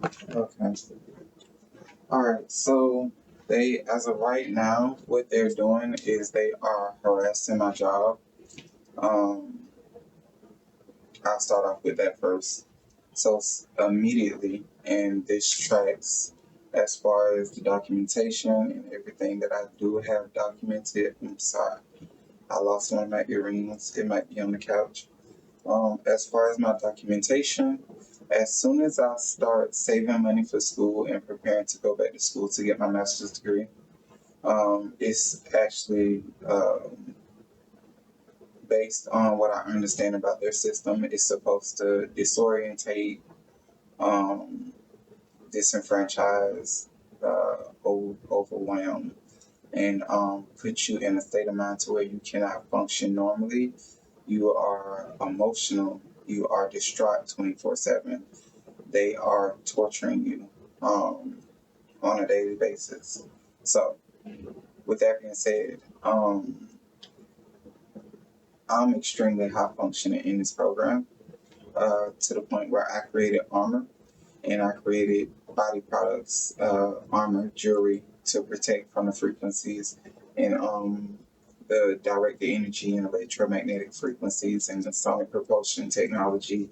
Okay. All right. So they, as of right now, what they're doing is they are harassing my job. Um, I'll start off with that first. So immediately, and this tracks as far as the documentation and everything that I do have documented. I'm sorry, I lost one of my earrings. It might be on the couch. As far as my documentation, as soon as I start saving money for school and preparing to go back to school to get my master's degree, it's actually based on what I understand about their system. It's supposed to disorientate, um, disenfranchise, overwhelm, and put you in a state of mind to where you cannot function normally. You are emotional. You are distraught 24/7. They are torturing you on a daily basis. So, with that being said, I'm extremely high functioning in this program to the point where I created armor and I created body products, armor, jewelry to protect from the frequencies and the energy and electromagnetic frequencies and the sonic propulsion technology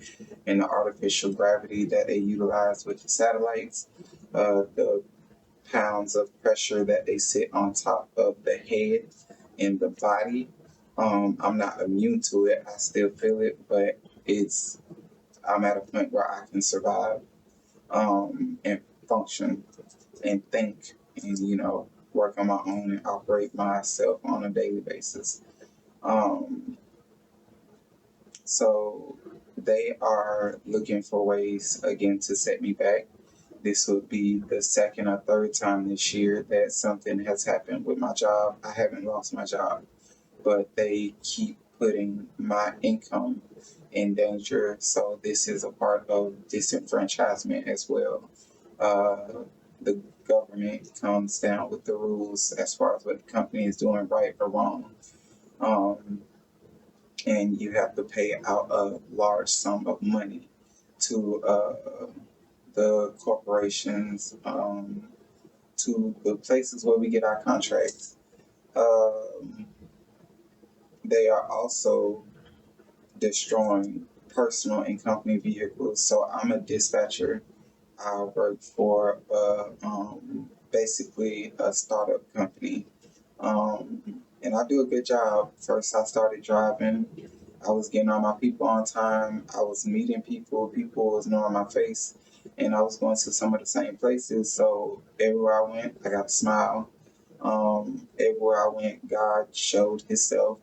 and the artificial gravity that they utilize with the satellites, the pounds of pressure that they sit on top of the head and the body. I'm not immune to it. I still feel it, but it's I'm at a point where I can survive and function and think and work on my own and operate myself on a daily basis. Um, so they are looking for ways again to set me back. This would be the second or third time this year that something has happened with my job. I haven't lost my job, but they keep putting my income in danger. So this is a part of disenfranchisement as well. The government comes down with the rules as far as what the company is doing right or wrong. Um, and you have to pay out a large sum of money to the corporations, to the places where we get our contracts. Um, they are also destroying personal and company vehicles. So I'm a dispatcher. I work for basically a startup company. And I do a good job. First, I started driving. I was getting all my people on time. I was meeting people. People was knowing my face. And I was going to some of the same places. So everywhere I went, I got a smile. Everywhere I went, God showed Himself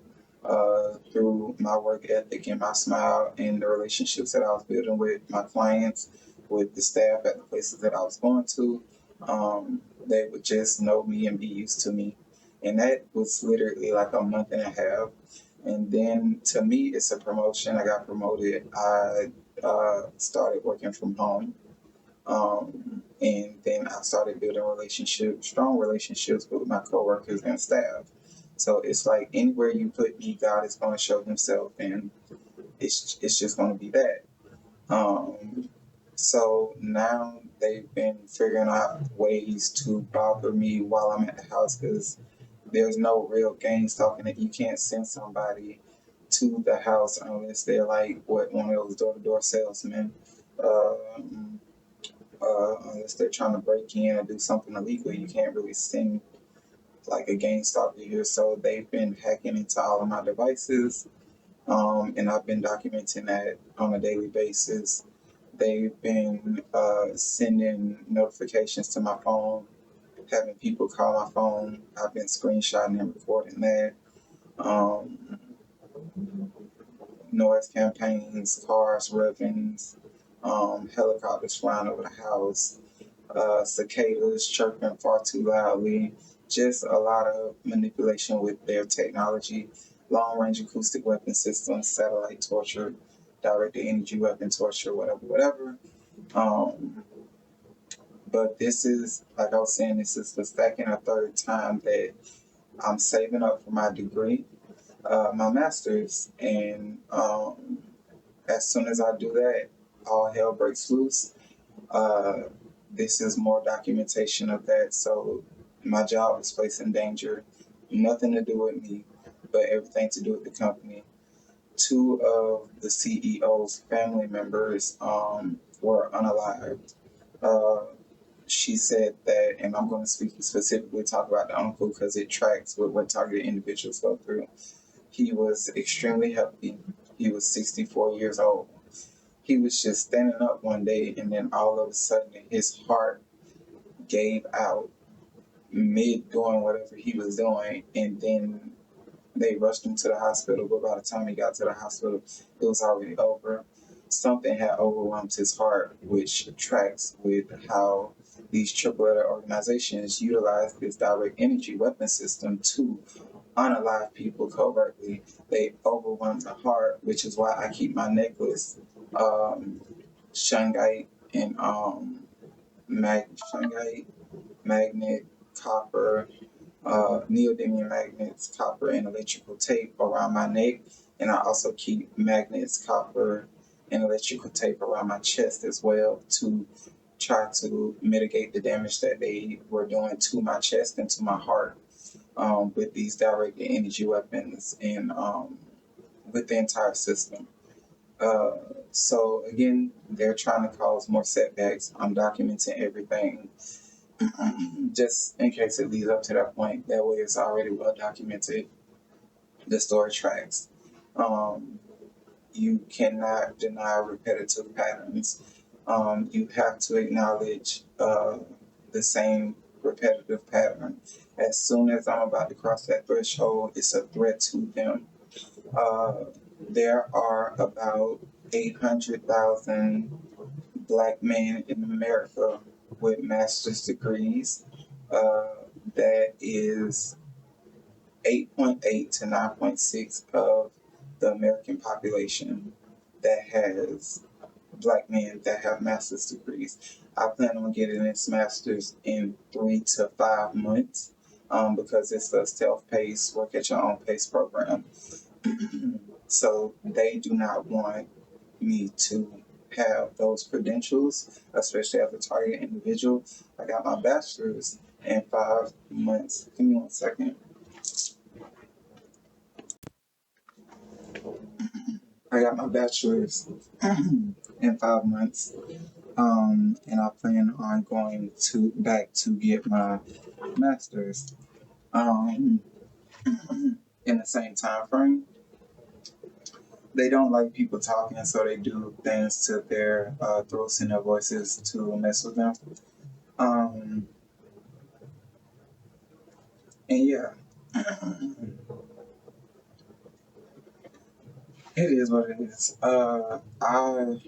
through my work ethic and my smile and the relationships that I was building with my clients, with the staff at the places that I was going to. They would just know me and be used to me. And that was literally like a month and a half. And then to me, it's a promotion. I got promoted. I started working from home. And then I started building relationships, strong relationships with my coworkers and staff. So it's like anywhere you put me, God is going to show Himself, and it's just going to be that. Um, so now they've been figuring out ways to bother me while I'm at the house because there's no real gang stalking that you can't send somebody to the house unless they're like one of those door-to-door salesmen. Um, unless they're trying to break in or do something illegal, you can't really send like a gang stalker here. So they've been hacking into all of my devices, and I've been documenting that on a daily basis. They've been sending notifications to my phone, having people call my phone. I've been screenshotting and recording that. Um, Noise campaigns, cars revving, helicopters flying over the house, cicadas chirping far too loudly, just a lot of manipulation with their technology, long range acoustic weapon systems, satellite torture, direct energy weapon torture, whatever. Um, but this is, like I was saying, this is the second or third time that I'm saving up for my degree, my master's, and as soon as I do that, all hell breaks loose. Uh, this is more documentation of that. So my job is placed in danger. Nothing to do with me, but everything to do with the company. Two of the CEO's family members were unalived. Uh, she said that, and I'm going to specifically talk about the uncle because it tracks with what targeted individuals go through. He was extremely healthy. He was 64 years old. He was just standing up one day, and then all of a sudden, his heart gave out mid doing whatever he was doing, and then they rushed him to the hospital. But by the time he got to the hospital, it was already over. Something had overwhelmed his heart, which tracks with how these triple letter organizations utilize this direct energy weapon system to unalive people covertly. They overwhelm the heart, which is why I keep my necklace shungite and shungite, magnet, copper, neodymium magnets, copper, and electrical tape around my neck. And I also keep magnets, copper, and electrical tape around my chest as well to try to mitigate the damage that they were doing to my chest and to my heart with these direct energy weapons and with the entire system. Uh, so again, they're trying to cause more setbacks. I'm documenting everything just in case it leads up to that point. That way, it's already well documented. The story tracks. Um, you cannot deny repetitive patterns. You have to acknowledge the same repetitive pattern. As soon as I'm about to cross that threshold, it's a threat to them. Uh, there are about 800,000 black men in America with master's degrees. Uh, that is 8.8 to 9.6 of the American population that has black men that have master's degrees. I plan on getting this master's in 3 to 5 months because it's a self-paced, work at your own pace program. So they do not want me to have those credentials, especially as a target individual. I got my bachelor's in 5 months. Give me 1 second. I got my bachelor's in 5 months, and I plan on going to back to get my master's in the same time frame. They don't like people talking, so they do things to their throats and their voices to mess with them. Um, and yeah, it is what it is. I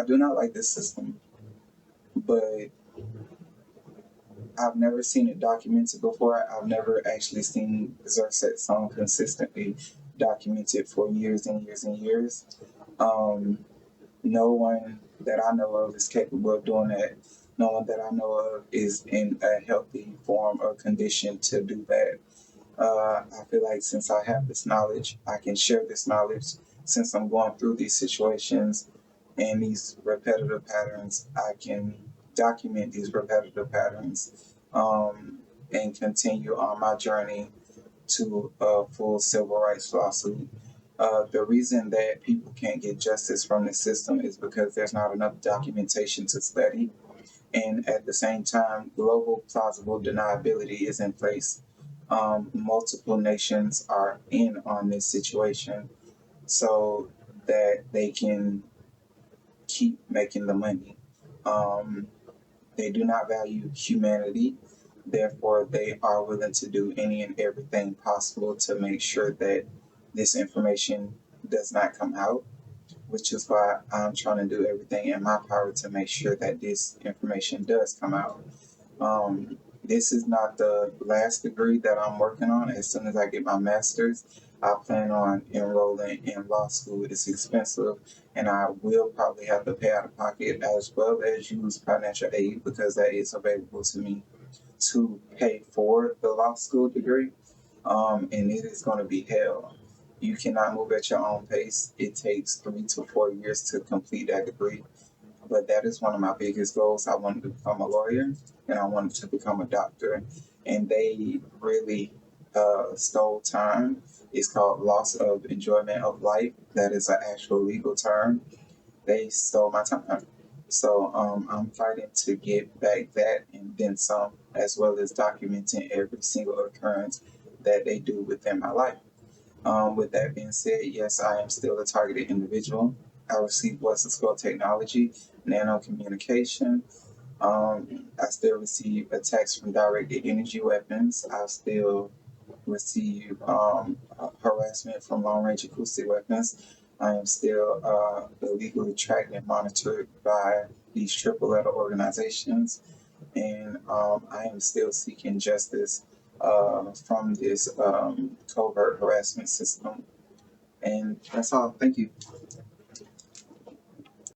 do not like this system, but I've never seen it documented before. I've never actually seen Zerset song consistently documented for years and years and years. No one that I know of is capable of doing that. No one that I know of is in a healthy form or condition to do that. I feel like since I have this knowledge, I can share this knowledge. Since I'm going through these situations and these repetitive patterns, I can document these repetitive patterns and continue on my journey to a full civil rights lawsuit. The reason that people can't get justice from the system is because there's not enough documentation to study. And at the same time, global plausible deniability is in place. Multiple nations are in on this situation so that they can keep making the money. Um, they do not value humanity, therefore, they are willing to do any and everything possible to make sure that this information does not come out, which is why I'm trying to do everything in my power to make sure that this information does come out. This is not the last degree that I'm working on. As soon as I get my master's, I plan on enrolling in law school. It's expensive, and I will probably have to pay out of pocket as well as use financial aid because that is available to me to pay for the law school degree. And it is going to be hell. You cannot move at your own pace. It takes 3 to 4 years to complete that degree. but that is one of my biggest goals. I wanted to become a lawyer and I wanted to become a doctor, and they really stole time. It's called loss of enjoyment of life. That is an actual legal term. They stole my time. So I'm fighting to get back that and then some, as well as documenting every single occurrence that they do within my life. With that being said, yes, I am still a targeted individual. I receive what's called technology, nano communication. I still receive attacks from directed energy weapons. I still receive harassment from long range acoustic weapons. I am still illegally tracked and monitored by these triple letter organizations. And I am still seeking justice from this covert harassment system. And that's all. Thank you.